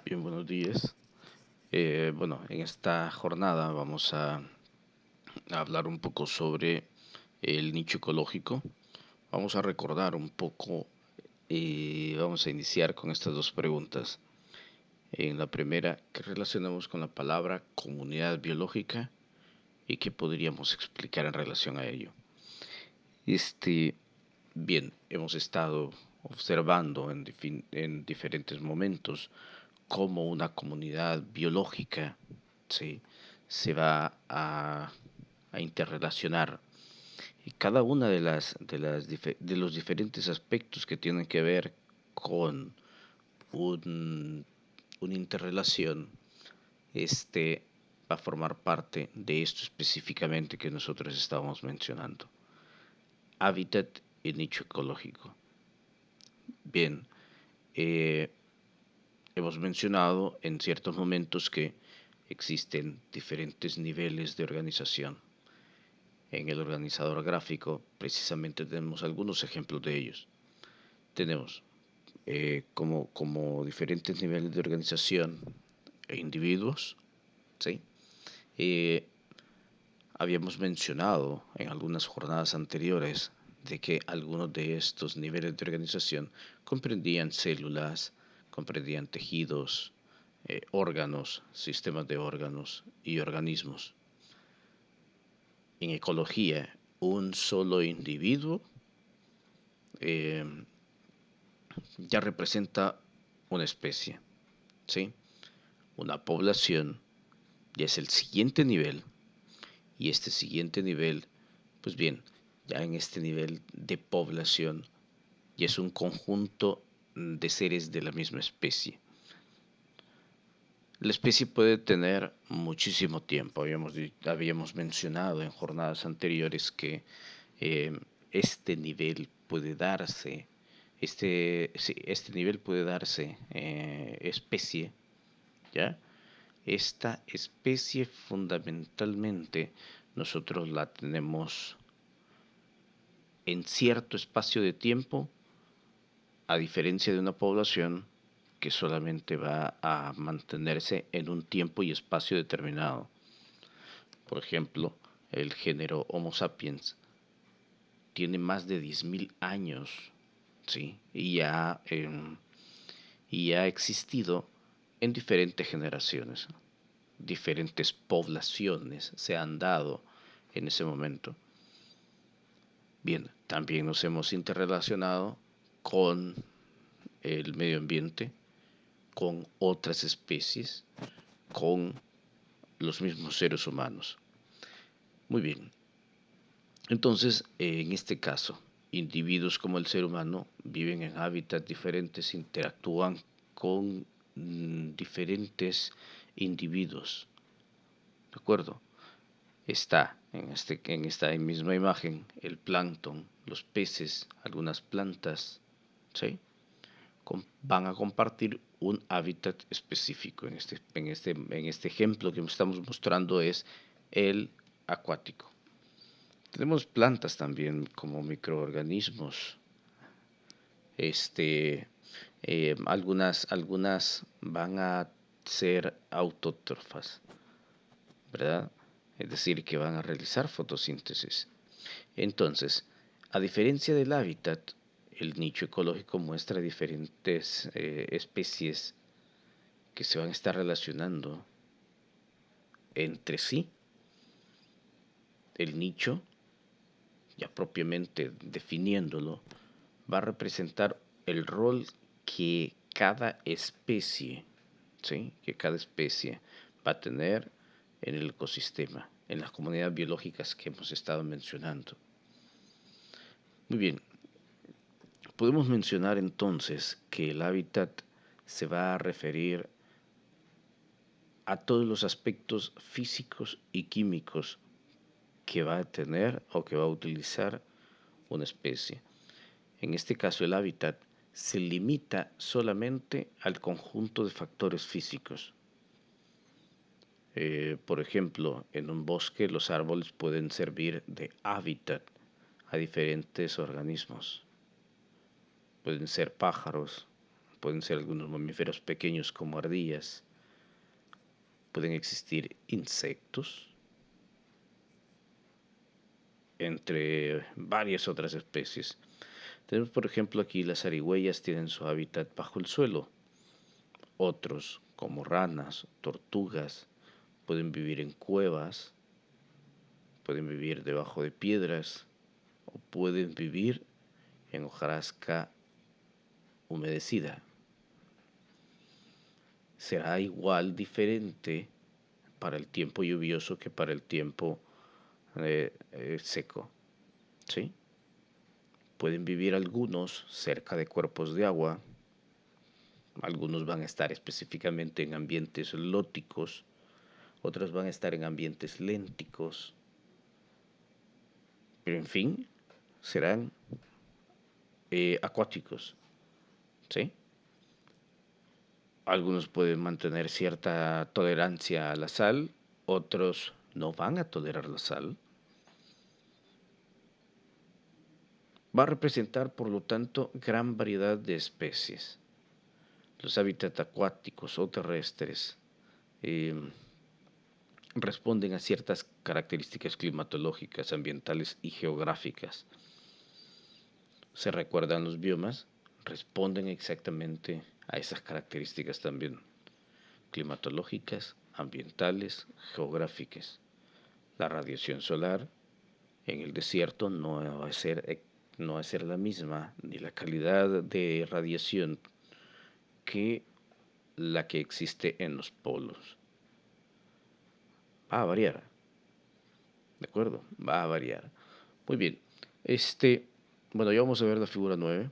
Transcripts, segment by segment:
Bien, buenos días. En esta jornada vamos a hablar un poco sobre el nicho ecológico. Vamos a recordar un poco y vamos a iniciar con estas dos preguntas. En la primera, ¿qué relacionamos con la palabra comunidad biológica y qué podríamos explicar en relación a ello? Este, hemos estado observando en diferentes momentos cómo una comunidad biológica, ¿sí?, se va a interrelacionar y cada una de los diferentes aspectos que tienen que ver con un, una interrelación, va a formar parte de esto específicamente que nosotros estábamos mencionando: hábitat y nicho ecológico. Bien, eh, hemos mencionado en ciertos momentos que existen diferentes niveles de organización. En el organizador gráfico precisamente tenemos algunos ejemplos de ellos. Tenemos como diferentes niveles de organización e individuos, ¿sí? Eh, Habíamos mencionado en algunas jornadas anteriores de que algunos de estos niveles de organización comprendían células, comprendían tejidos, órganos, sistemas de órganos y organismos. En ecología, un solo individuo eh, ya representa una especie, ¿sí? Una población ya es el siguiente nivel, y este siguiente nivel, pues bien, ya en este nivel de población ya es un conjunto de seres de la misma especie. La especie puede tener muchísimo tiempo. Habíamos mencionado en jornadas anteriores que este nivel puede darse, sí, este nivel puede darse especie, ¿ya? Esta especie fundamentalmente nosotros la tenemos en cierto espacio de tiempo, a diferencia de una población que solamente va a mantenerse en un tiempo y espacio determinado. Por ejemplo, el género Homo sapiens tiene más de 10.000 años, ¿sí? Y ha existido en diferentes generaciones, diferentes poblaciones se han dado en ese momento. Bien, también nos hemos interrelacionado con el medio ambiente, con otras especies, con los mismos seres humanos. Muy bien, entonces en este caso, individuos como el ser humano viven en hábitats diferentes, interactúan con diferentes individuos, ¿de acuerdo? Está en esta misma imagen el plancton, los peces, algunas plantas, ¿sí? Van a compartir un hábitat específico. En este ejemplo que estamos mostrando es el acuático. Tenemos plantas también como microorganismos. Algunas van a ser autótrofas, ¿verdad? Es decir, que van a realizar fotosíntesis. Entonces, a diferencia del hábitat, el nicho ecológico muestra diferentes especies que se van a estar relacionando entre sí. El nicho, ya propiamente definiéndolo, va a representar el rol que cada especie, ¿sí?, que cada especie va a tener en el ecosistema, en las comunidades biológicas que hemos estado mencionando. Muy bien, podemos mencionar entonces que el hábitat se va a referir a todos los aspectos físicos y químicos que va a tener o que va a utilizar una especie. En este caso, el hábitat se limita solamente al conjunto de factores físicos. Por ejemplo, en un bosque los árboles pueden servir de hábitat a diferentes organismos. Pueden ser pájaros, pueden ser algunos mamíferos pequeños como ardillas, pueden existir insectos, entre varias otras especies. Tenemos, por ejemplo, aquí las zarigüeyas tienen su hábitat bajo el suelo. Otros, como ranas, tortugas, pueden vivir en cuevas, pueden vivir debajo de piedras o pueden vivir en hojarasca humedecida. Será igual diferente para el tiempo lluvioso que para el tiempo seco. ¿Sí? Pueden vivir algunos cerca de cuerpos de agua, algunos van a estar específicamente en ambientes lóticos, otros van a estar en ambientes lénticos, pero en fin, serán acuáticos, ¿sí? Algunos pueden mantener cierta tolerancia a la sal, otros no van a tolerar la sal. Va a representar, por lo tanto, gran variedad de especies. Los hábitats acuáticos o terrestres responden a ciertas características climatológicas, ambientales y geográficas. Se recuerdan los biomas, responden exactamente a esas características también, climatológicas, ambientales, geográficas. La radiación solar en el desierto no va a ser la misma, ni la calidad de radiación que la que existe en los polos. Va a variar, ¿de acuerdo? Va a variar. Muy bien. Bueno, ya vamos a ver la figura 9.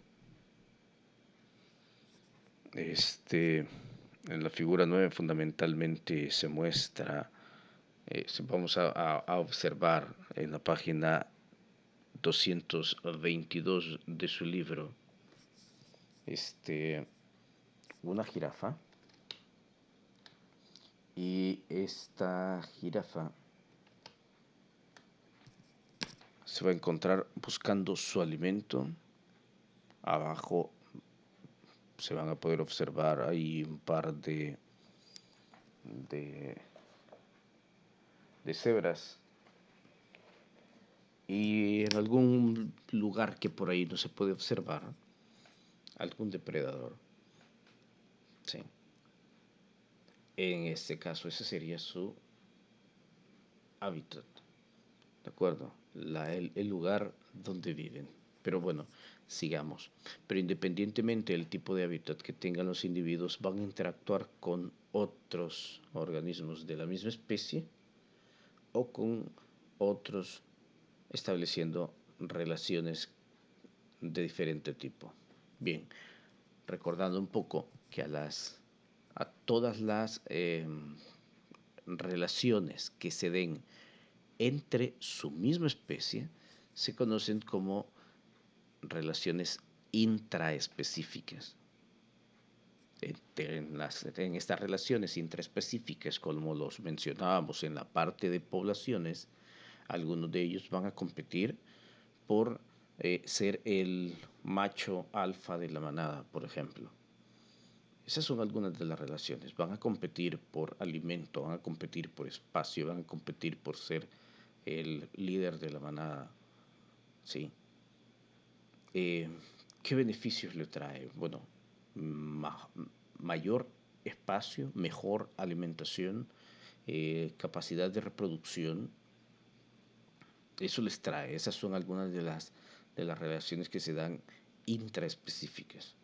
En la figura 9 fundamentalmente se muestra, vamos a observar en la página 222 de su libro, una jirafa. Y esta jirafa se va a encontrar buscando su alimento. Abajo se van a poder observar ahí un par de, de cebras. Y en algún lugar que por ahí no se puede observar, algún depredador. Sí. En este caso, ese sería su hábitat. ¿De acuerdo? El lugar donde viven. Pero bueno, sigamos. Pero independientemente del tipo de hábitat que tengan los individuos, van a interactuar con otros organismos de la misma especie o con otros, estableciendo relaciones de diferente tipo. Bien, recordando un poco que a todas las relaciones que se den entre su misma especie se conocen como relaciones intraespecíficas. En estas relaciones intraespecíficas, como los mencionábamos en la parte de poblaciones, algunos de ellos van a competir por ser el macho alfa de la manada, por ejemplo. Esas son algunas de las relaciones. Van a competir por alimento, van a competir por espacio, van a competir por ser el líder de la manada. ¿Sí? ¿Qué beneficios le trae? Bueno, ma mayor espacio, mejor alimentación, capacidad de reproducción. Eso les trae. Esas son algunas de las relaciones que se dan intraespecíficas.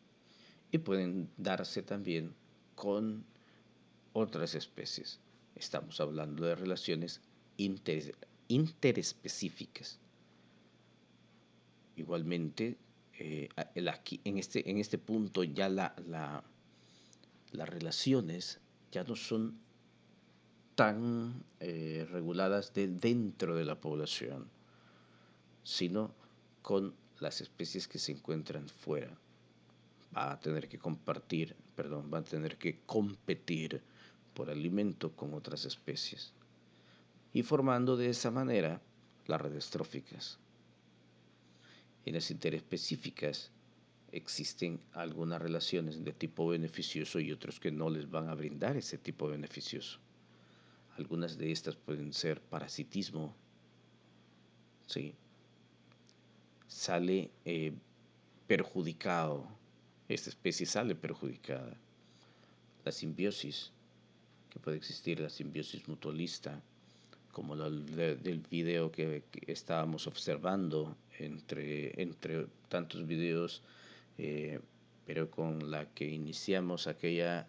Y pueden darse también con otras especies. Estamos hablando de relaciones interespecíficas. Igualmente, aquí, en este punto ya las relaciones ya no son tan reguladas de dentro de la población, sino con las especies que se encuentran fuera. Va a tener que va a tener que competir por alimento con otras especies y formando de esa manera las redes tróficas. En las interespecíficas existen algunas relaciones de tipo beneficioso y otros que no les van a brindar ese tipo beneficioso. Algunas de estas pueden ser parasitismo, ¿sí? Sale perjudicado, esta especie sale perjudicada. La simbiosis, que puede existir la simbiosis mutualista, como del video que estábamos observando entre tantos videos, pero con la que iniciamos aquella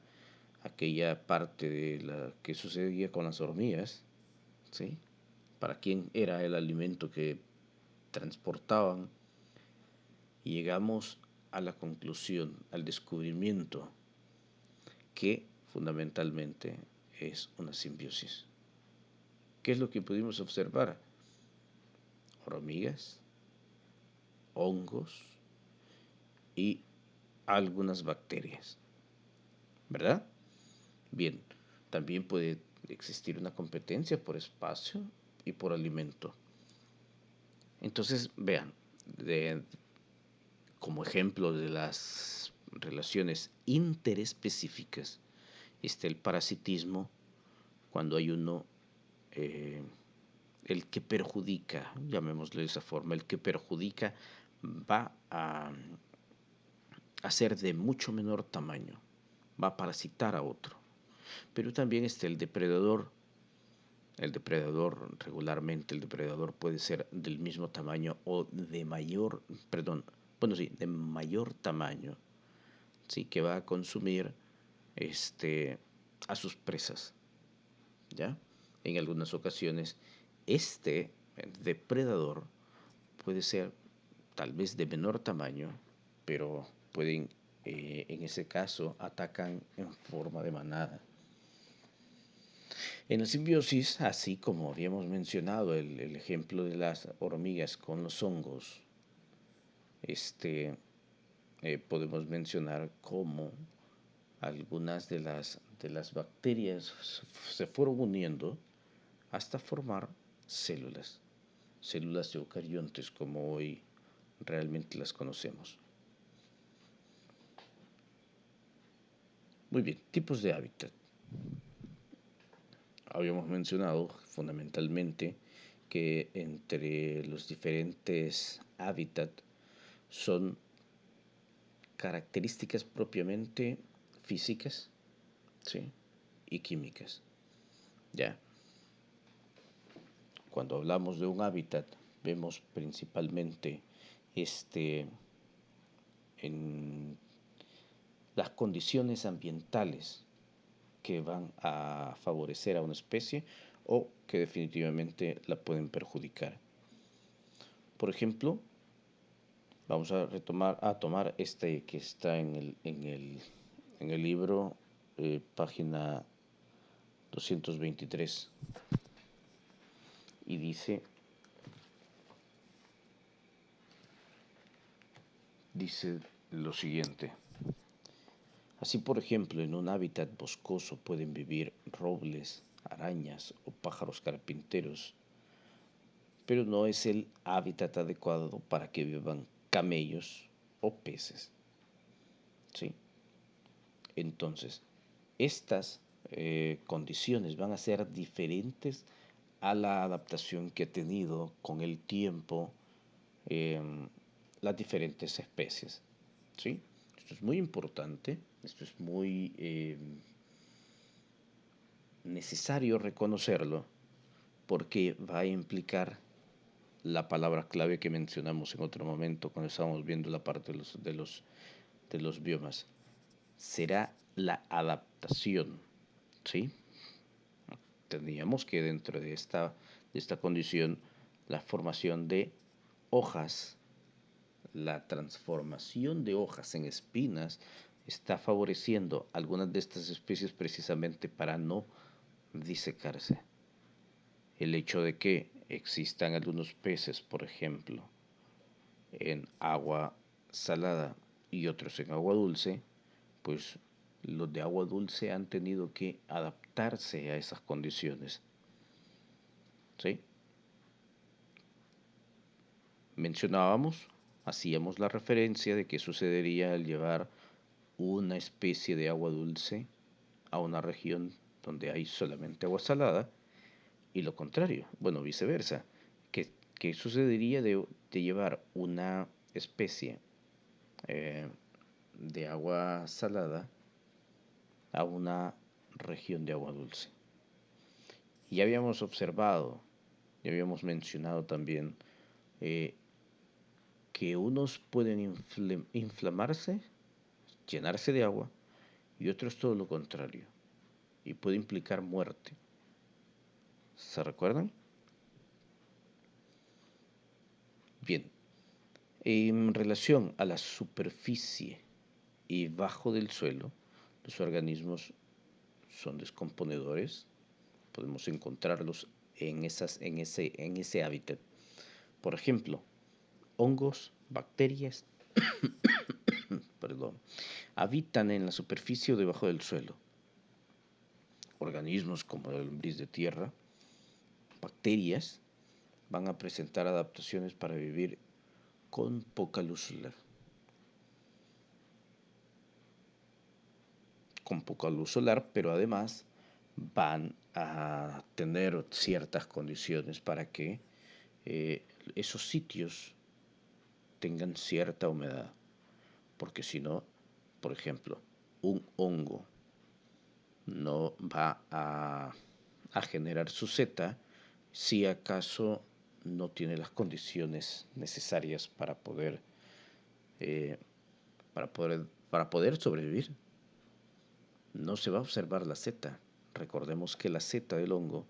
parte de la que sucedía con las hormigas, ¿sí? Para quién era el alimento que transportaban, y llegamos a la conclusión, al descubrimiento que fundamentalmente es una simbiosis. ¿Qué es lo que pudimos observar? Hormigas, hongos y algunas bacterias, ¿verdad? Bien, también puede existir una competencia por espacio y por alimento. Entonces, vean, como ejemplo de las relaciones interespecíficas, está el parasitismo, cuando hay uno, el que perjudica, llamémosle de esa forma, el que perjudica va a ser de mucho menor tamaño, va a parasitar a otro. Pero también está el depredador. El depredador, regularmente el depredador puede ser del mismo tamaño o de mayor, perdón, bueno, sí, de mayor tamaño, sí, que va a consumir a sus presas, ¿ya? En algunas ocasiones, este depredador puede ser tal vez de menor tamaño, pero pueden, en ese caso, atacan en forma de manada. En la simbiosis, así como habíamos mencionado el ejemplo de las hormigas con los hongos, podemos mencionar cómo algunas de las bacterias se fueron uniendo hasta formar células eucariontes como hoy realmente las conocemos. Muy bien, tipos de hábitat. Habíamos mencionado fundamentalmente que entre los diferentes hábitats son características propiamente físicas, ¿sí? Y químicas. Ya. Cuando hablamos de un hábitat, vemos principalmente en las condiciones ambientales que van a favorecer a una especie o que definitivamente la pueden perjudicar. Por ejemplo, vamos a tomar este que está en el libro, página 223, y dice lo siguiente. Así, por ejemplo, en un hábitat boscoso pueden vivir robles, arañas o pájaros carpinteros, pero no es el hábitat adecuado para que vivan camellos o peces, ¿sí? Entonces, estas condiciones van a ser diferentes a la adaptación que ha tenido con el tiempo eh, las diferentes especies, ¿sí? Esto es muy importante, esto es muy necesario reconocerlo, porque va a implicar la palabra clave que mencionamos en otro momento cuando estábamos viendo la parte de los biomas. Será la adaptación, ¿sí? Tendríamos que dentro de esta condición, la formación de hojas, la transformación de hojas en espinas está favoreciendo algunas de estas especies precisamente para no disecarse. El hecho de que existan algunos peces, por ejemplo, en agua salada y otros en agua dulce, pues los de agua dulce han tenido que adaptarse a esas condiciones, ¿sí? Mencionábamos hacíamos la referencia de qué sucedería al llevar una especie de agua dulce a una región donde hay solamente agua salada y lo contrario, bueno, viceversa. ¿Qué sucedería de llevar una especie eh, de agua salada a una región de agua dulce? Y ya habíamos observado, ya habíamos mencionado también eh, que unos pueden inflamarse, llenarse de agua, y otros todo lo contrario, y puede implicar muerte. ¿Se recuerdan? Bien, en relación a la superficie y bajo del suelo, los organismos son descomponedores, podemos encontrarlos en ese hábitat. Por ejemplo, hongos, bacterias, perdón, habitan en la superficie o debajo del suelo. Organismos como el lombriz de tierra, bacterias, van a presentar adaptaciones para vivir con poca luz solar. Con poca luz solar, pero además van a tener ciertas condiciones para que esos sitios tengan cierta humedad. Porque si no, por ejemplo, un hongo no va a generar su seta si acaso no tiene las condiciones necesarias eh, para poder sobrevivir. No se va a observar la seta. Recordemos que la seta del hongo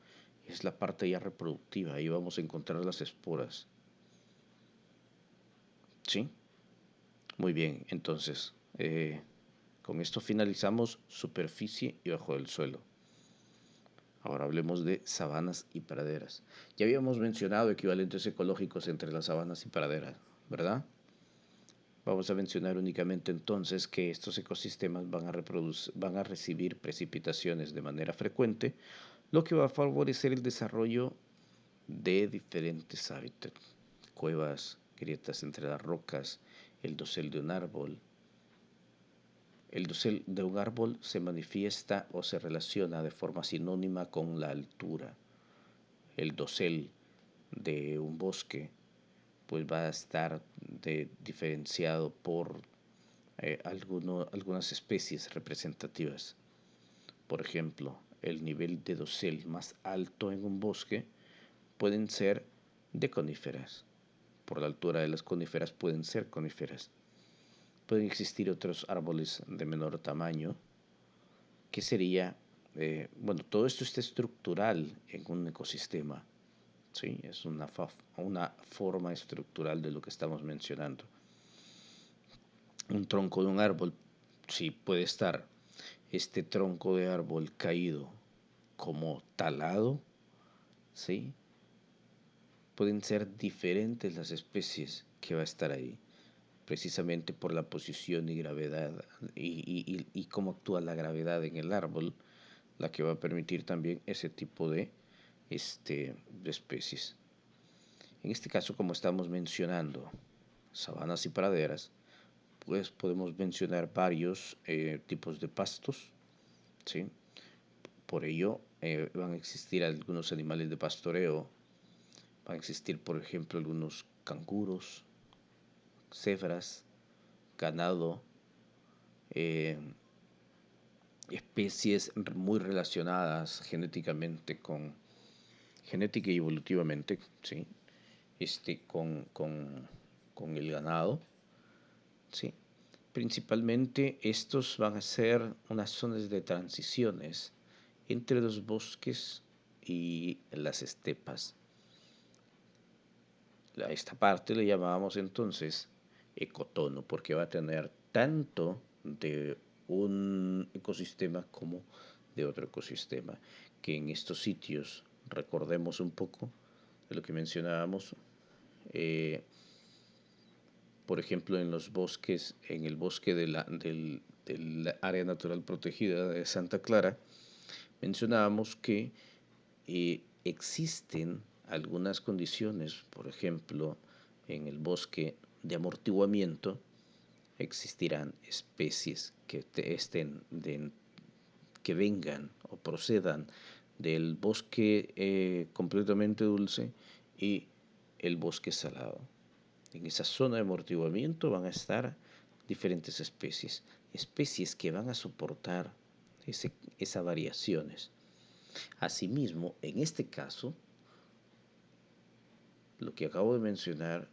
es la parte ya reproductiva. Ahí vamos a encontrar las esporas. ¿Sí? Muy bien, entonces, con esto finalizamos superficie y bajo del suelo. Ahora hablemos de sabanas y praderas. Ya habíamos mencionado equivalentes ecológicos entre las sabanas y praderas, ¿verdad? Vamos a mencionar únicamente entonces que estos ecosistemas van a recibir precipitaciones de manera frecuente, lo que va a favorecer el desarrollo de diferentes hábitats, cuevas, grietas entre las rocas, el dosel de un árbol. El dosel de un árbol se manifiesta o se relaciona de forma sinónima con la altura. El dosel de un bosque pues va a estar diferenciado por algunas especies representativas. Por ejemplo, el nivel de dosel más alto en un bosque pueden ser de coníferas. Por la altura de las coníferas pueden ser coníferas. Pueden existir otros árboles de menor tamaño, que sería, bueno, todo esto está estructural en un ecosistema. ¿Sí? Es una forma estructural de lo que estamos mencionando. Un tronco de un árbol, sí, puede estar este tronco de árbol caído como talado, ¿sí? Pueden ser diferentes las especies que va a estar ahí, precisamente por la posición y gravedad y cómo actúa la gravedad en el árbol, la que va a permitir también ese tipo de especies. En este caso, como estamos mencionando, sabanas y praderas, pues podemos mencionar varios tipos de pastos, ¿sí? Por ello, van a existir algunos animales de pastoreo, van a existir, por ejemplo, algunos canguros, cebras, ganado, eh, especies muy relacionadas genética y evolutivamente, ¿sí? Con el ganado, ¿sí? Principalmente estos van a ser unas zonas de transiciones entre los bosques y las estepas. A esta parte le llamábamos entonces ecotono, porque va a tener tanto de un ecosistema como de otro ecosistema, que en estos sitios, recordemos un poco de lo que mencionábamos, eh, por ejemplo, en los bosques, en el bosque del área natural protegida de Santa Clara, mencionábamos que existen algunas condiciones, por ejemplo, en el bosque de amortiguamiento, existirán especies que que vengan o procedan del bosque completamente dulce y el bosque salado. En esa zona de amortiguamiento van a estar diferentes especies que van a soportar esas variaciones. Asimismo, en este caso, lo que acabo de mencionar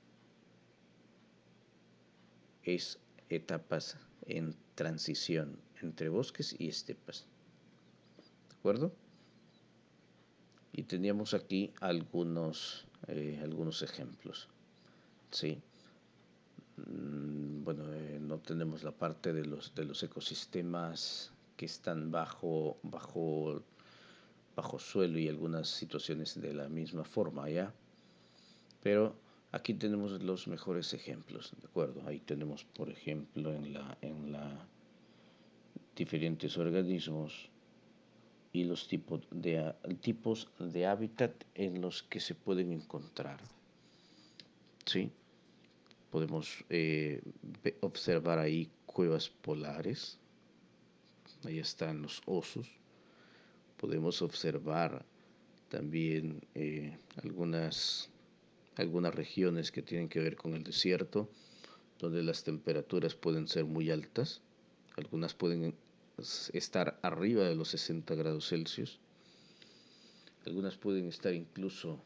es etapas en transición entre bosques y estepas. ¿De acuerdo? Y teníamos aquí algunos ejemplos. ¿Sí? Bueno, no tenemos la parte de los ecosistemas que están bajo suelo y algunas situaciones de la misma forma, ¿ya? Pero aquí tenemos los mejores ejemplos, ¿de acuerdo? Ahí tenemos, por ejemplo, en la diferentes organismos y los tipos de hábitat en los que se pueden encontrar, ¿sí? Podemos observar ahí cuevas polares, ahí están los osos. Podemos observar también algunas regiones que tienen que ver con el desierto, donde las temperaturas pueden ser muy altas. Algunas pueden estar arriba de los 60 grados Celsius. Algunas pueden estar incluso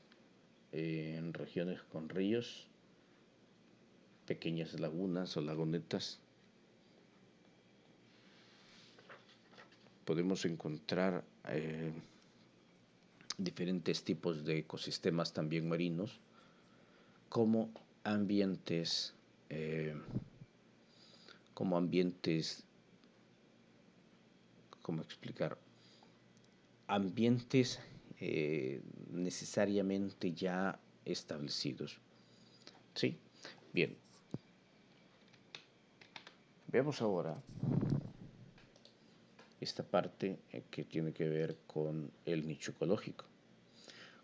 en regiones con ríos, pequeñas lagunas o lagunetas. Podemos encontrar diferentes tipos de ecosistemas también marinos, como ambientes, eh, como ambientes, ¿cómo explicar? Ambientes necesariamente ya establecidos. ¿Sí? Bien. Veamos ahora esta parte que tiene que ver con el nicho ecológico.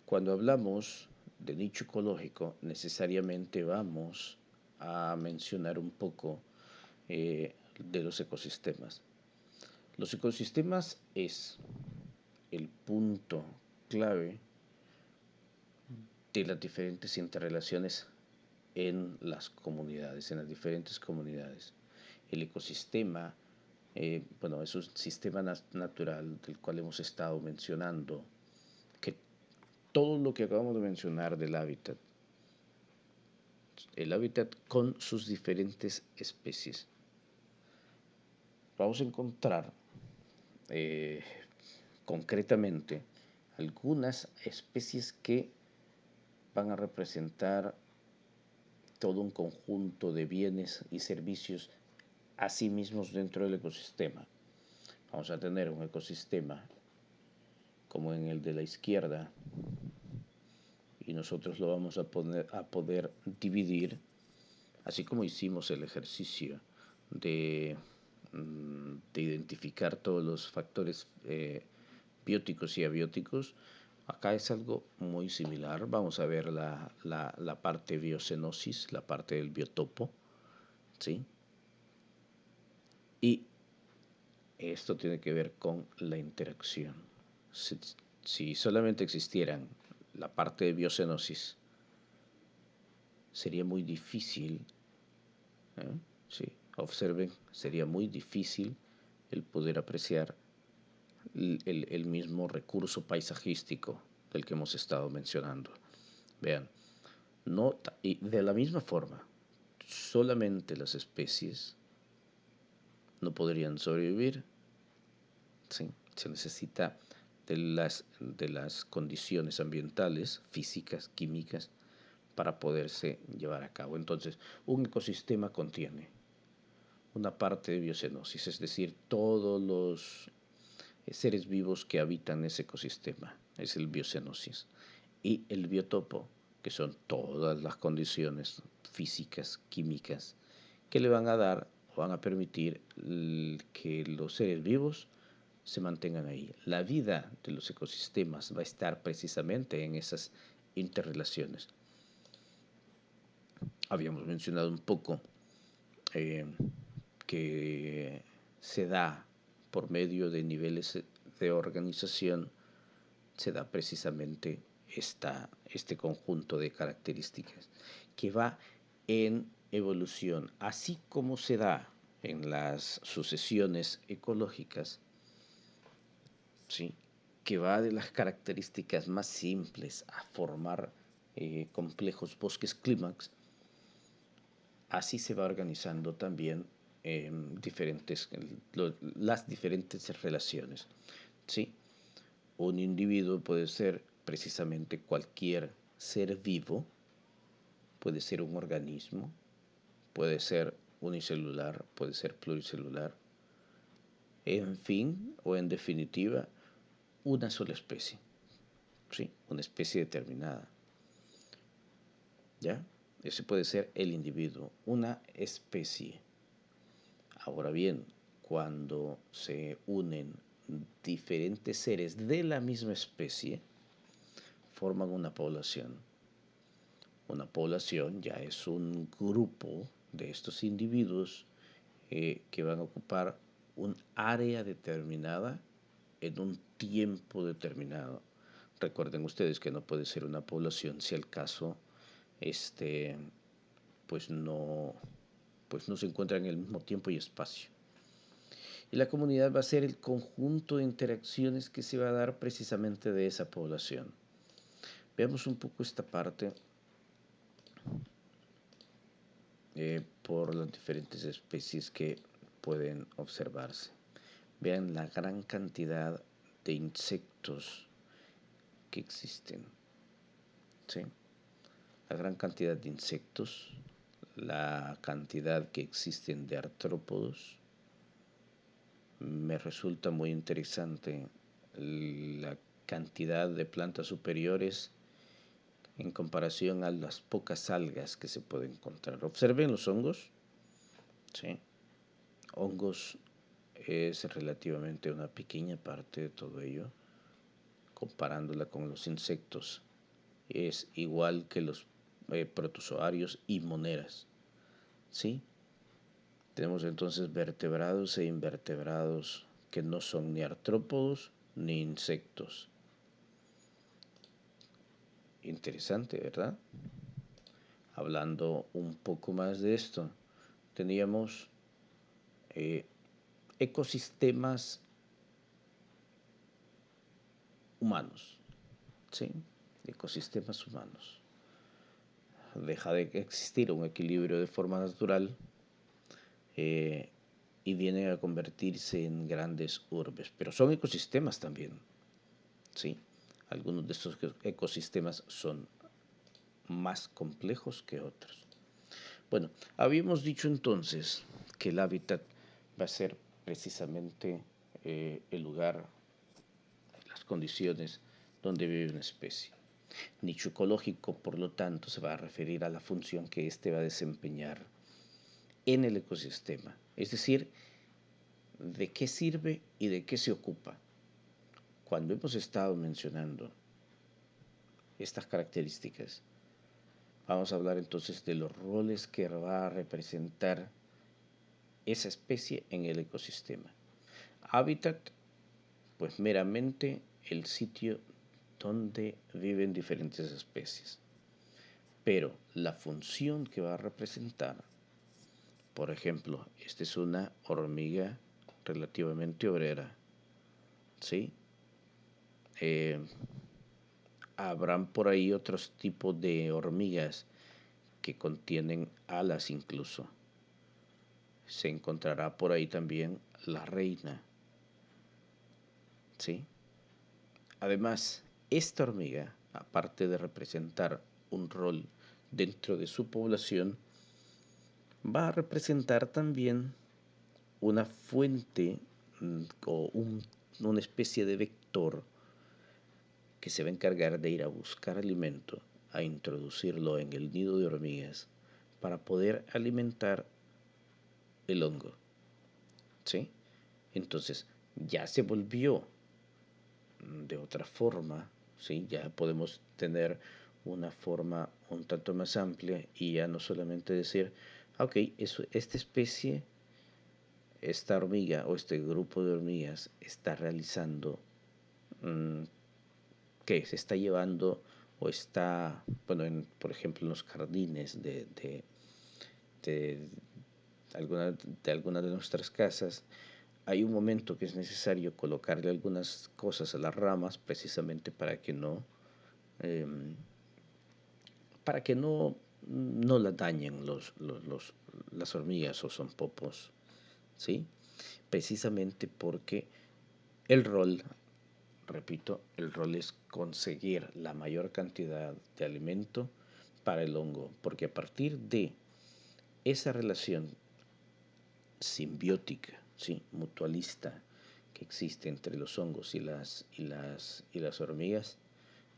Cuando hablamos de nicho ecológico, necesariamente vamos a mencionar un poco de los ecosistemas. Los ecosistemas es el punto clave de las diferentes interrelaciones en las comunidades, en las diferentes comunidades. El ecosistema, bueno, es un sistema natural del cual hemos estado mencionando, que todo lo que acabamos de mencionar del hábitat, el hábitat con sus diferentes especies. Vamos a encontrar concretamente algunas especies que van a representar todo un conjunto de bienes y servicios a sí mismos dentro del ecosistema. Vamos a tener un ecosistema como en el de la izquierda y nosotros lo vamos a poder dividir, así como hicimos el ejercicio de identificar todos los factores bióticos y abióticos. Acá es algo muy similar. Vamos a ver la parte biocenosis, la parte del biotopo, ¿sí? Y esto tiene que ver con la interacción. Si solamente existieran la parte de biocenosis, sería muy difícil, sí, observen, sería muy difícil el poder apreciar el mismo recurso paisajístico del que hemos estado mencionando. Vean, no, y de la misma forma, solamente las especies no podrían sobrevivir. ¿Sí? Se necesita de las condiciones ambientales, físicas, químicas, para poderse llevar a cabo. Entonces, un ecosistema contiene una parte de biocenosis, es decir, todos los seres vivos que habitan ese ecosistema, es el biocenosis, y el biotopo, que son todas las condiciones físicas, químicas, que le van a dar o van a permitir que los seres vivos se mantengan ahí. La vida de los ecosistemas va a estar precisamente en esas interrelaciones. Habíamos mencionado un poco eh, que se da por medio de niveles de organización, se da precisamente este conjunto de características que va en evolución, así como se da en las sucesiones ecológicas, ¿sí? Que va de las características más simples a formar complejos bosques clímax. Así se va organizando también las diferentes relaciones, ¿sí? Un individuo puede ser precisamente cualquier ser vivo, puede ser un organismo, puede ser unicelular, puede ser pluricelular, en fin o en definitiva, una sola especie, ¿sí? Una especie determinada, ¿ya? Ese puede ser el individuo, una especie. Ahora bien, cuando se unen diferentes seres de la misma especie, forman una población. Una población ya es un grupo de estos individuos que van a ocupar un área determinada en un tiempo determinado. Recuerden ustedes que no puede ser una población si el caso este, pues no, pues no se encuentra en el mismo tiempo y espacio. Y la comunidad va a ser el conjunto de interacciones que se va a dar precisamente de esa población. Veamos un poco esta parte por las diferentes especies que pueden observarse. Vean la gran cantidad de insectos que existen, ¿sí? La gran cantidad de insectos, la cantidad que existen de artrópodos. Me resulta muy interesante la cantidad de plantas superiores en comparación a las pocas algas que se pueden encontrar. Observen los hongos, ¿sí? Hongos es relativamente una pequeña parte de todo ello, comparándola con los insectos. Es igual que los protozoarios y moneras, ¿sí? Tenemos entonces vertebrados e invertebrados que no son ni artrópodos ni insectos. Interesante, ¿verdad? Hablando un poco más de esto, teníamos eh, ecosistemas humanos, ¿sí? Ecosistemas humanos. Deja de existir un equilibrio de forma natural eh, y vienen a convertirse en grandes urbes, pero son ecosistemas también, ¿sí? Algunos de estos ecosistemas son más complejos que otros. Bueno, habíamos dicho entonces que el hábitat va a ser precisamente el lugar, las condiciones donde vive una especie. Nicho ecológico, por lo tanto, se va a referir a la función que éste va a desempeñar en el ecosistema, es decir, de qué sirve y de qué se ocupa. Cuando hemos estado mencionando estas características, vamos a hablar entonces de los roles que va a representar esa especie en el ecosistema. Hábitat, pues meramente el sitio donde viven diferentes especies. Pero la función que va a representar, por ejemplo, esta es una hormiga relativamente obrera, ¿sí? Eh, Habrán por ahí otros tipos de hormigas que contienen alas incluso. Se encontrará por ahí también la reina, ¿sí? Además, esta hormiga, aparte de representar un rol dentro de su población, va a representar también una fuente o una especie de vector que se va a encargar de ir a buscar alimento, a introducirlo en el nido de hormigas para poder alimentar el hongo. ¿Sí? Entonces, ya se volvió de otra forma, ¿sí? Ya podemos tener una forma un tanto más amplia y ya no solamente decir, ok, esta especie, esta hormiga o este grupo de hormigas está realizando, mmm, que se está llevando o está, bueno, por ejemplo, en los jardines de, alguna de nuestras casas, hay un momento que es necesario colocarle algunas cosas a las ramas precisamente eh, para que no la dañen las hormigas o son popos, ¿sí? Precisamente porque el rol, repito, el rol es conseguir la mayor cantidad de alimento para el hongo, porque a partir de esa relación simbiótica, ¿sí? Mutualista que existe entre los hongos y las hormigas,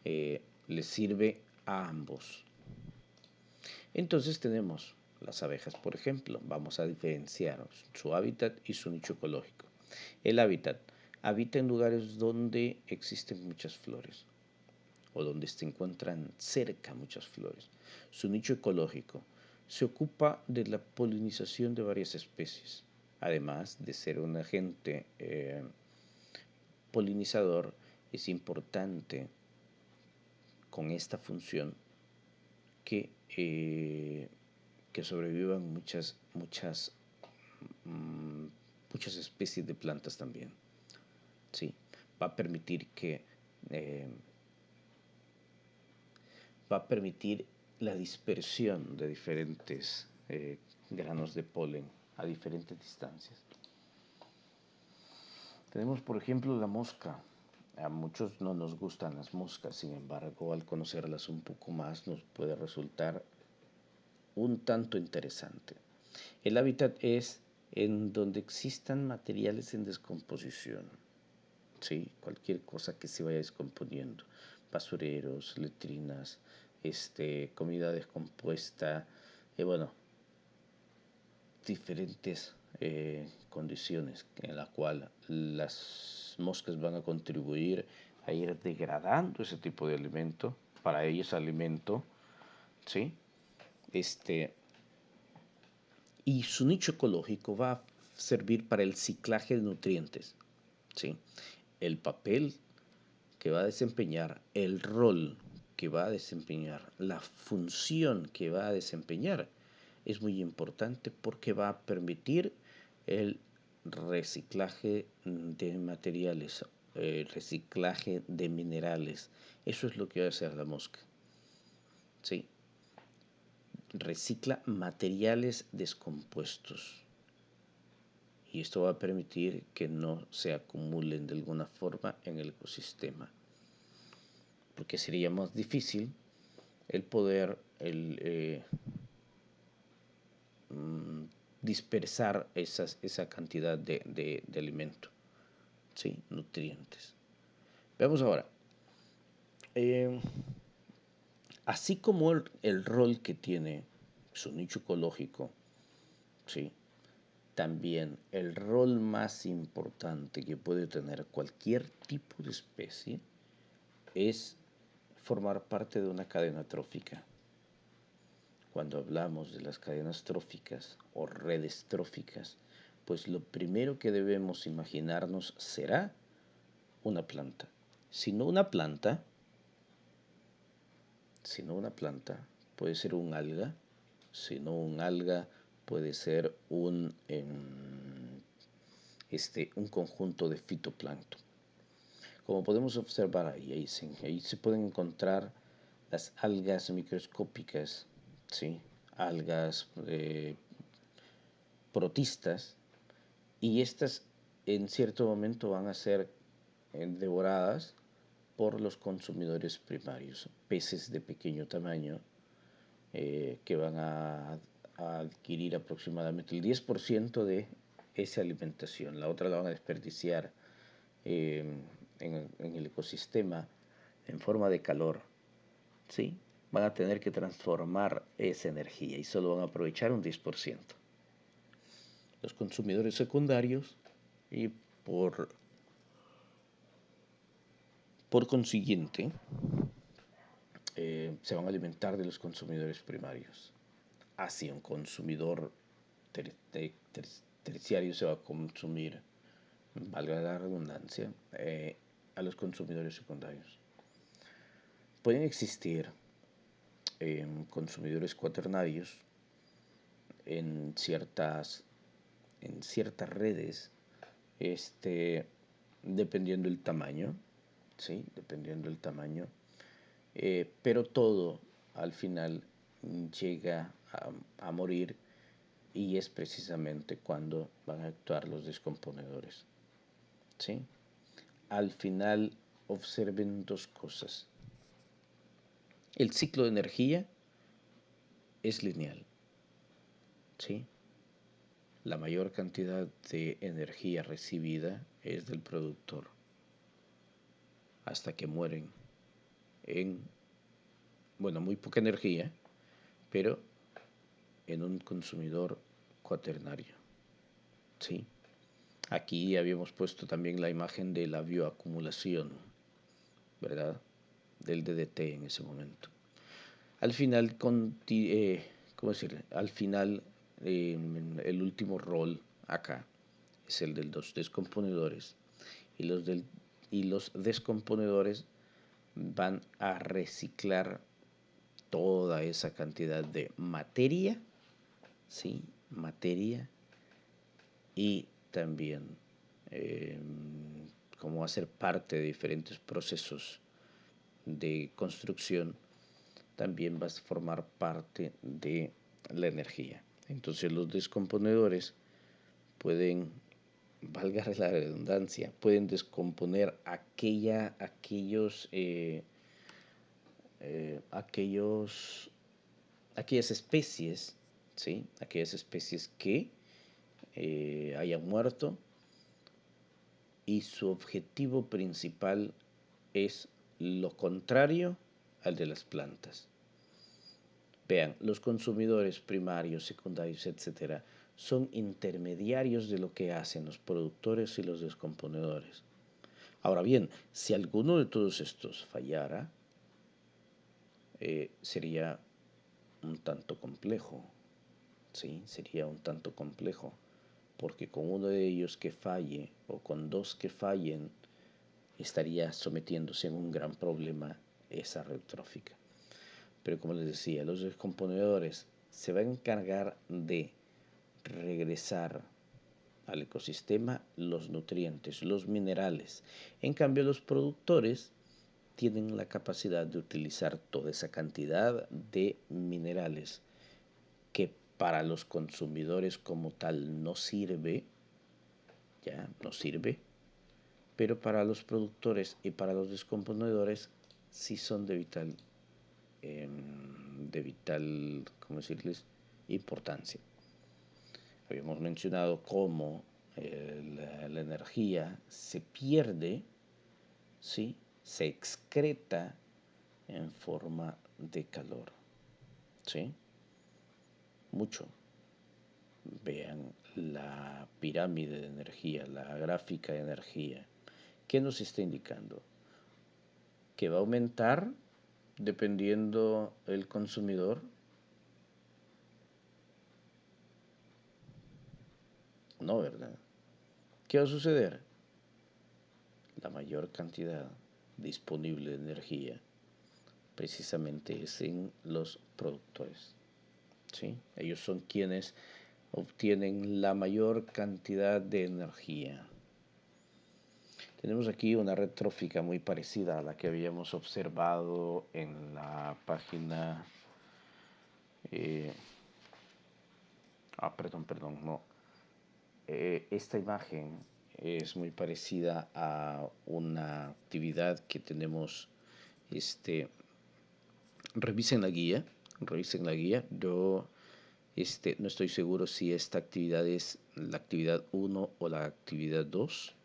les sirve a ambos. Entonces tenemos las abejas, por ejemplo. Vamos a diferenciar su hábitat y su nicho ecológico. El hábitat habita en lugares donde existen muchas flores o donde se encuentran cerca muchas flores. Su nicho ecológico se ocupa de la polinización de varias especies, además de ser un agente polinizador. Es importante con esta función que, eh, que sobrevivan mm, muchas especies de plantas también. ¿Sí? Va a permitir que eh, va a permitir la dispersión de diferentes granos de polen a diferentes distancias. Tenemos, por ejemplo, la mosca. A muchos no nos gustan las moscas, sin embargo, al conocerlas un poco más nos puede resultar un tanto interesante. El hábitat es en donde existan materiales en descomposición, ¿sí? Cualquier cosa que se vaya descomponiendo, basureros, letrinas, comida descompuesta, bueno, diferentes condiciones en la cual las moscas van a contribuir a ir degradando ese tipo de alimento. Para ellos alimento, ¿sí? Y su nicho ecológico va a servir para el ciclaje de nutrientes, ¿sí? El papel que va a desempeñar, el rol que va a desempeñar, la función que va a desempeñar es muy importante porque va a permitir el reciclaje de materiales, el reciclaje de minerales. Eso es lo que va a hacer la mosca, ¿sí? Recicla materiales descompuestos y esto va a permitir que no se acumulen de alguna forma en el ecosistema, porque sería más difícil el poder dispersar esa cantidad de alimento, ¿sí? Nutrientes. Veamos ahora. Así como el rol que tiene su nicho ecológico, ¿sí? También el rol más importante que puede tener cualquier tipo de especie es formar parte de una cadena trófica. Cuando hablamos de las cadenas tróficas o redes tróficas, pues lo primero que debemos imaginarnos será una planta. Si no una planta, puede ser un alga. Si no un alga, puede ser un conjunto de fitoplancton. Como podemos observar ahí se pueden encontrar las algas microscópicas, ¿sí? Algas protistas, y estas en cierto momento van a ser devoradas por los consumidores primarios, peces de pequeño tamaño, que van a adquirir aproximadamente el 10% de esa alimentación. La otra la van a desperdiciar eh, en el ecosistema en forma de calor, ¿sí? Van a tener que transformar esa energía y solo van a aprovechar un 10%. Los consumidores secundarios y por consiguiente se van a alimentar de los consumidores primarios. Así un consumidor terciario se va a consumir, valga la redundancia, a los consumidores secundarios. Pueden existir consumidores cuaternarios en ciertas redes, dependiendo del tamaño, ¿sí? Dependiendo del tamaño, pero todo al final llega a morir, y es precisamente cuando van a actuar los descomponedores, ¿sí? Al final observen dos cosas. El ciclo de energía es lineal, ¿sí? La mayor cantidad de energía recibida es del productor hasta que mueren en, bueno, muy poca energía, pero en un consumidor cuaternario, ¿sí? Aquí habíamos puesto también la imagen de la bioacumulación, ¿verdad? Del DDT en ese momento. Al final, ¿cómo decir? Al final, el último rol acá es el de los descomponedores, y los descomponedores van a reciclar toda esa cantidad de materia, ¿sí? Materia, y también como hacer parte de diferentes procesos de construcción, también va a formar parte de la energía. Entonces los descomponedores pueden, valga la redundancia, pueden descomponer aquellas especies, ¿sí? Aquellas especies que hayan muerto, y su objetivo principal es lo contrario al de las plantas. Vean, los consumidores primarios, secundarios, etcétera, son intermediarios de lo que hacen los productores y los descomponedores. Ahora bien, si alguno de todos estos fallara, sería un tanto complejo, ¿sí? Sería un tanto complejo, porque con uno de ellos que falle o con dos que fallen, estaría sometiéndose en un gran problema esa red trófica. Pero como les decía, los descomponedores se van a encargar de regresar al ecosistema los nutrientes, los minerales. En cambio, los productores tienen la capacidad de utilizar toda esa cantidad de minerales que para los consumidores como tal no sirve, ya no sirve, pero para los productores y para los descomponedores sí son ¿cómo decirles?, importancia. Habíamos mencionado cómo la energía se pierde, ¿sí? Se excreta en forma de calor, ¿sí? Mucho. Vean la pirámide de energía, la gráfica de energía. ¿Qué nos está indicando? Que va a aumentar dependiendo el consumidor. No, ¿verdad? ¿Qué va a suceder? La mayor cantidad disponible de energía precisamente es en los productores, ¿sí? Ellos son quienes obtienen la mayor cantidad de energía. Tenemos aquí una red trófica muy parecida a la que habíamos observado en la página. Perdón, no. Esta imagen es muy parecida a una actividad que tenemos. Revisen la guía, Yo no estoy seguro si esta actividad es la actividad 1 o la actividad 2.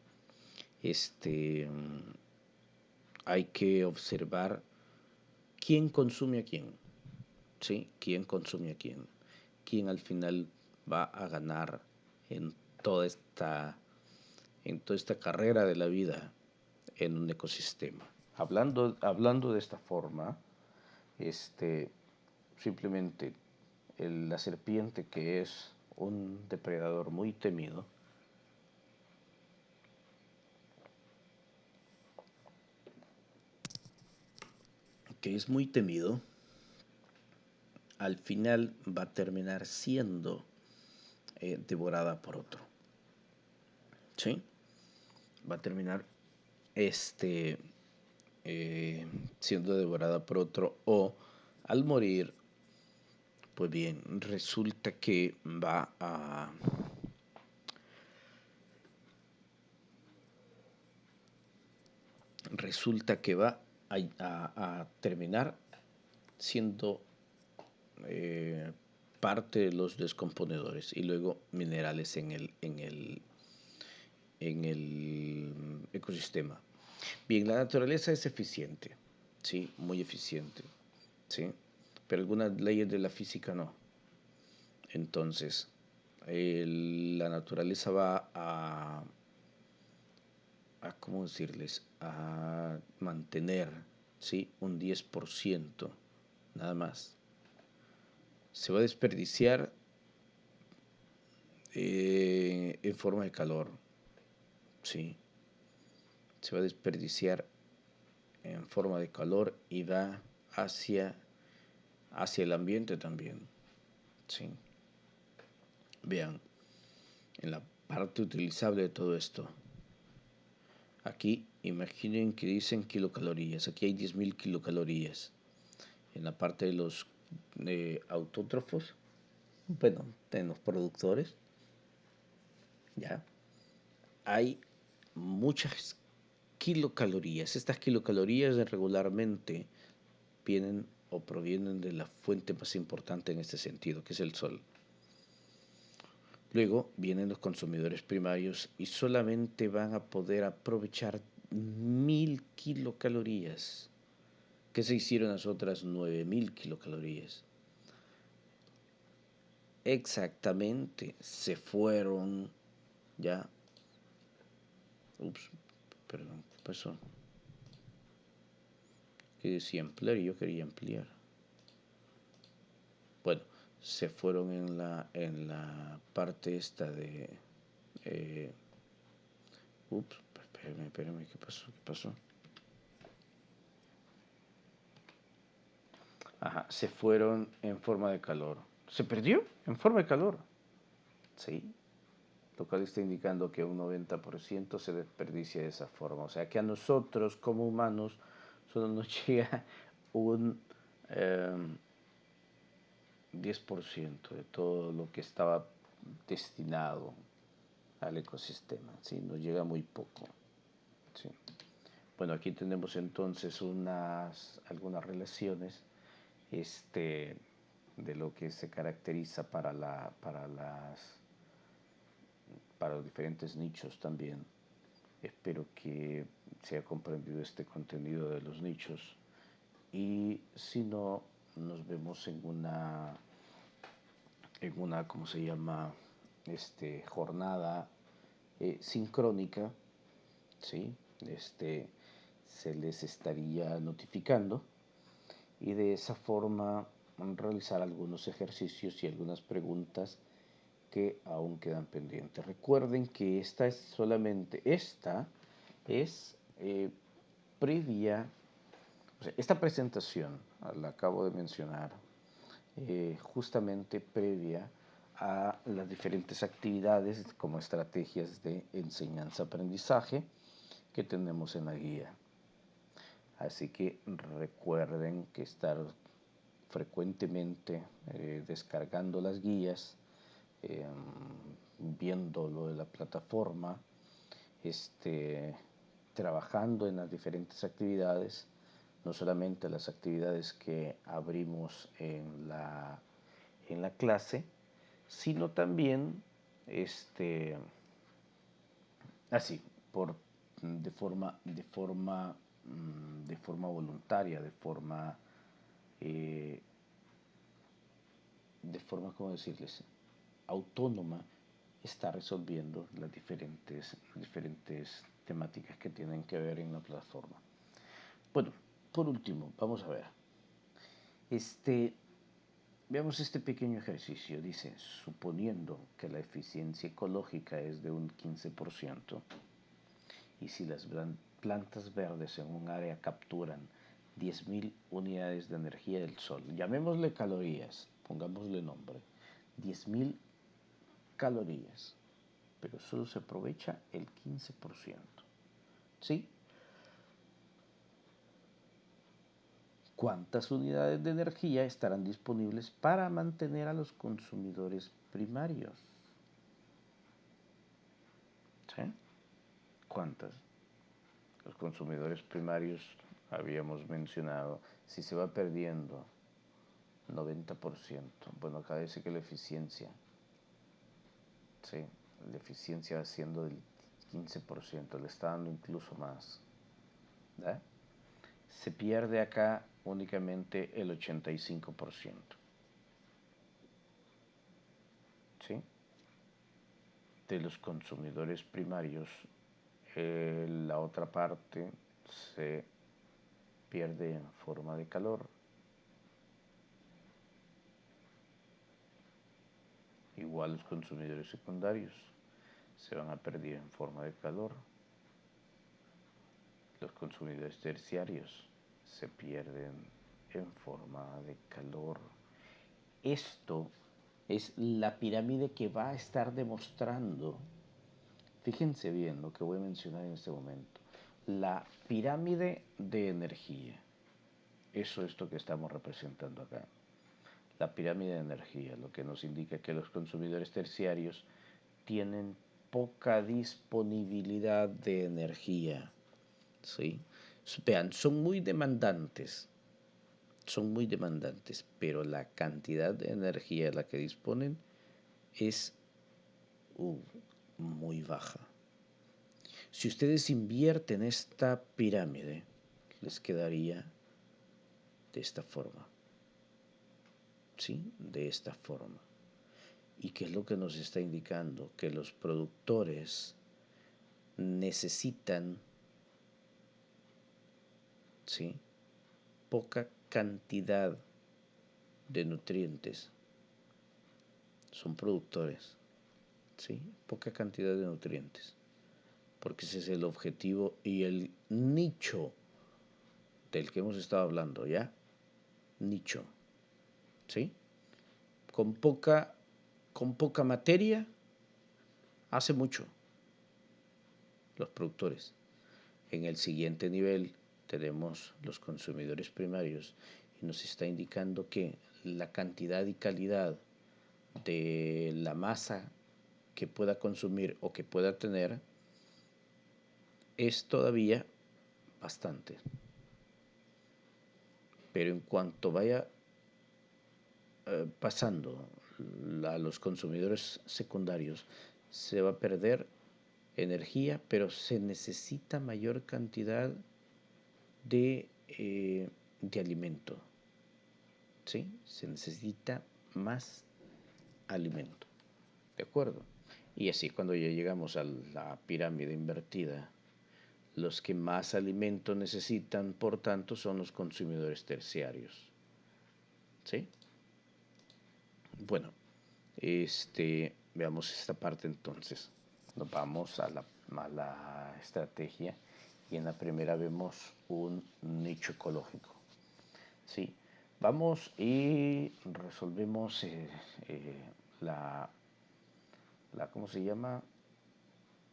Hay que observar quién consume a quién, ¿sí? ¿Quién consume a quién? ¿Quién al final va a ganar en toda esta, carrera de la vida en un ecosistema? Hablando de esta forma, este, simplemente la serpiente, que es un depredador muy temido, al final va a terminar siendo devorada por otro. ¿Sí? Va a terminar este, siendo devorada por otro, o al morir, pues bien, resulta que va a terminar siendo eh, parte de los descomponedores y luego minerales en el ecosistema. Bien, la naturaleza es eficiente, sí, muy eficiente, sí, pero algunas leyes de la física no. Entonces, la naturaleza va ¿cómo decirles? A mantener, ¿sí? Un 10%, nada más. Se va a desperdiciar en forma de calor, ¿sí? Se va a desperdiciar en forma de calor y va hacia, hacia el ambiente también, ¿sí? Vean, en la parte utilizable de todo esto, aquí imaginen que dicen kilocalorías, aquí hay 10.000 kilocalorías. En la parte de los autótrofos, bueno, en los productores, ya, hay muchas kilocalorías. Estas kilocalorías regularmente vienen o provienen de la fuente más importante en este sentido, que es el sol. Luego vienen los consumidores primarios y solamente van a poder aprovechar 1.000 kilocalorías. ¿Qué se hicieron las otras 9.000 kilocalorías? Exactamente, se fueron ya. Ups, perdón, ¿qué pasó? Que decía ampliar y yo quería ampliar. Bueno, se fueron en la parte esta de... Eh, ups, espérame, ¿qué pasó? ¿Qué pasó? Ajá, se fueron en forma de calor. ¿Se perdió? En forma de calor. Sí, lo cual está indicando que un 90% se desperdicia de esa forma. O sea que a nosotros como humanos solo nos llega un 10% de todo lo que estaba destinado al ecosistema. ¿Sí? Nos llega muy poco. ¿Sí? Bueno, aquí tenemos entonces algunas relaciones de lo que se caracteriza para los diferentes nichos también. Espero que se haya comprendido este contenido de los nichos y si no, nos vemos en una ¿cómo se llama? Jornada sincrónica, ¿sí? Se les estaría notificando y de esa forma realizar algunos ejercicios y algunas preguntas que aún quedan pendientes. Recuerden que esta es previa, o sea, esta presentación, la acabo de mencionar, justamente previa a las diferentes actividades como estrategias de enseñanza-aprendizaje que tenemos en la guía. Así que recuerden que estar frecuentemente descargando las guías, eh, viendo lo de la plataforma, trabajando en las diferentes actividades, no solamente las actividades que abrimos en la clase, sino también así, de forma voluntaria, eh, ¿cómo decirles? Autónoma, está resolviendo las diferentes temáticas que tienen que ver en la plataforma. Bueno, por último, vamos a ver. Este, veamos este pequeño ejercicio. Dice, suponiendo que la eficiencia ecológica es de un 15%, y si las plantas verdes en un área capturan 10.000 unidades de energía del sol, llamémosle calorías, pongámosle nombre, 10.000 calorías, pero solo se aprovecha el 15%. ¿Sí? ¿Cuántas unidades de energía estarán disponibles para mantener a los consumidores primarios? ¿Sí? ¿Cuántas? Los consumidores primarios, habíamos mencionado, si se va perdiendo 90%, bueno, acá dice que la eficiencia, sí, la eficiencia va siendo del 15%, le está dando incluso más. ¿Da? Se pierde acá únicamente el 85%. ¿Sí? De los consumidores primarios, la otra parte se pierde en forma de calor. Igual los consumidores secundarios se van a perder en forma de calor. Los consumidores terciarios se pierden en forma de calor. Esto es la pirámide que va a estar demostrando. Fíjense bien lo que voy a mencionar en este momento. La pirámide de energía. Eso es lo que estamos representando acá. La pirámide de energía, lo que nos indica que los consumidores terciarios tienen poca disponibilidad de energía. ¿Sí? Vean, son muy demandantes, pero la cantidad de energía de la que disponen es muy baja. Si ustedes invierten esta pirámide, les quedaría de esta forma. ¿Sí? De esta forma. ¿Y qué es lo que nos está indicando? Que los productores necesitan, ¿sí?, poca cantidad de nutrientes. Son productores, ¿sí? Poca cantidad de nutrientes. Porque ese es el objetivo y el nicho del que hemos estado hablando, ¿ya? Nicho, ¿sí? Con poca materia, hace mucho los productores. En el siguiente nivel tenemos los consumidores primarios y nos está indicando que la cantidad y calidad de la masa que pueda consumir o que pueda tener es todavía bastante. Pero en cuanto vaya pasando a los consumidores secundarios, se va a perder energía, pero se necesita mayor cantidad de alimento. ¿Sí? Se necesita más alimento. ¿De acuerdo? Y así cuando ya llegamos a la pirámide invertida, los que más alimento necesitan, por tanto, son los consumidores terciarios. ¿Sí? Bueno, veamos esta parte entonces. Nos vamos a la estrategia y en la primera vemos un nicho ecológico. Sí, vamos y resolvemos ¿cómo se llama?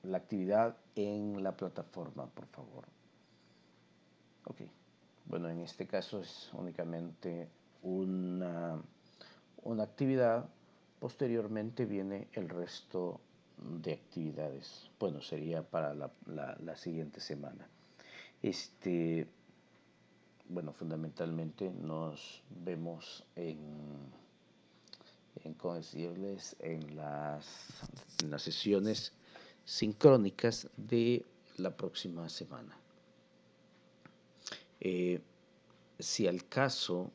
La actividad en la plataforma, por favor. Ok, bueno, en este caso es únicamente una actividad. Posteriormente viene el resto de actividades. Bueno, sería para la siguiente semana. Bueno, fundamentalmente nos vemos ¿cómo decirles? En las sesiones sincrónicas de la próxima semana. Si al caso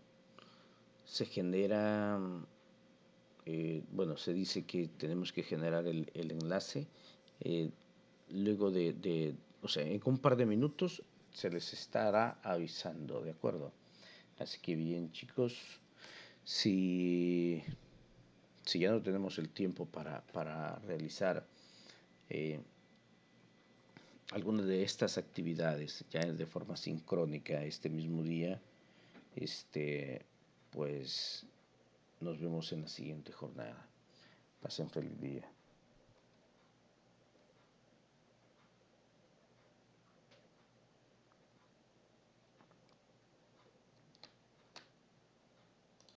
se genera, bueno, se dice que tenemos que generar el enlace, luego o sea, en un par de minutos se les estará avisando, ¿de acuerdo? Así que bien, chicos, si, si ya no tenemos el tiempo para realizar eh, alguna de estas actividades ya de forma sincrónica este mismo día, este, pues nos vemos en la siguiente jornada. Pasen feliz día.